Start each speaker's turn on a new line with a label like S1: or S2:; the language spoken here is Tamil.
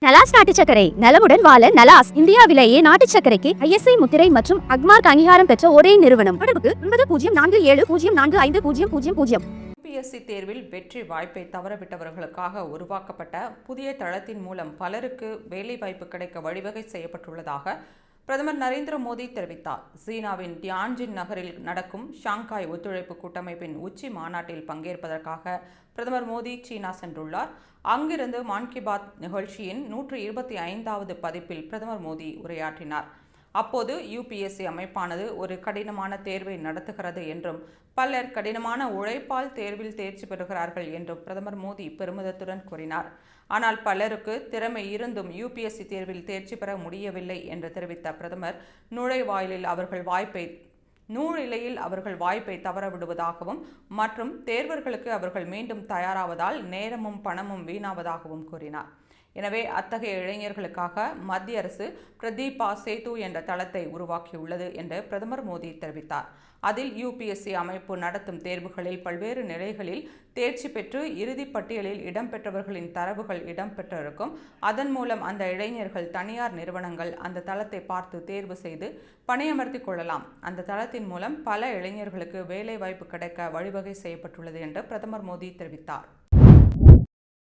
S1: நலாஸ் நாட்டு சர்க்கரை நலமுடன் வாழ நலாஸ் இந்தியாவிலேயே நாட்டு சர்க்கரைக்கு ISI முத்திரை மற்றும் அக்மார்க் அங்கீகாரம் பெற்ற ஒரே நிறுவனம். தொடர்புக்கு 9047045000.
S2: UPSC தேர்வில் வெற்றி வாய்ப்பை தவறவிட்டவர்களுக்காக உருவாக்கப்பட்ட புதிய தளத்தின் மூலம் பலருக்கு வேலைவாய்ப்பு கிடைக்க வழிவகை செய்யப்பட்டுள்ளதாக பிரதமர் நரேந்திர மோடி தெரிவித்தார். சீனாவின் டியான்ஜின் நகரில் நடக்கும் ஷாங்காய் ஒத்துழைப்பு கூட்டமைப்பின் உச்சி மாநாட்டில் பங்கேற்பதற்காக பிரதமர் மோடி சீனா சென்றுள்ளார். அங்கிருந்து மான் கி பாத் நிகழ்ச்சியின் 125வது பதிப்பில் பிரதமர் மோடி உரையாற்றினார். அப்போது UPSC அமைப்பானது ஒரு கடினமான தேர்வை நடத்துகிறது என்றும் பலர் கடினமான உழைப்பால் தேர்வில் தேர்ச்சி பெறுகிறார்கள் என்றும் பிரதமர் மோடி பெருமிதத்துடன் கூறினார். ஆனால் பலருக்கு திறமை இருந்தும் UPSC தேர்வில் தேர்ச்சி பெற முடியவில்லை என்று தெரிவித்த பிரதமர் நுழைநிலையில் அவர்கள் வாய்ப்பை தவறவிடுவதாகவும் மற்றும் தேர்வர்களுக்கு அவர்கள் மீண்டும் தயாராவதால் நேரமும் பணமும் வீணாவதாகவும் கூறினார். எனவே அத்தகைய இளைஞர்களுக்காக மத்திய அரசு பிரதீபா சேது என்ற தளத்தை உருவாக்கியுள்ளது என்று பிரதமர் மோடி தெரிவித்தார். அதில் UPSC அமைப்பு நடத்தும் தேர்வுகளில் பல்வேறு நிலைகளில் தேர்ச்சி பெற்று இறுதிப் பட்டியலில் இடம்பெற்றவர்களின் தரவுகள் இடம்பெற்றிருக்கும். அதன் மூலம் அந்த இளைஞர்கள் தனியார் நிறுவனங்கள் அந்த தளத்தை பார்த்து தேர்வு செய்து பணியமர்த்திக் கொள்ளலாம். அந்த தளத்தின் மூலம் பல இளைஞர்களுக்கு வேலை வாய்ப்பு கிடைக்க வழிவகை செய்யப்பட்டுள்ளது என்று பிரதமர் மோடி தெரிவித்தார்.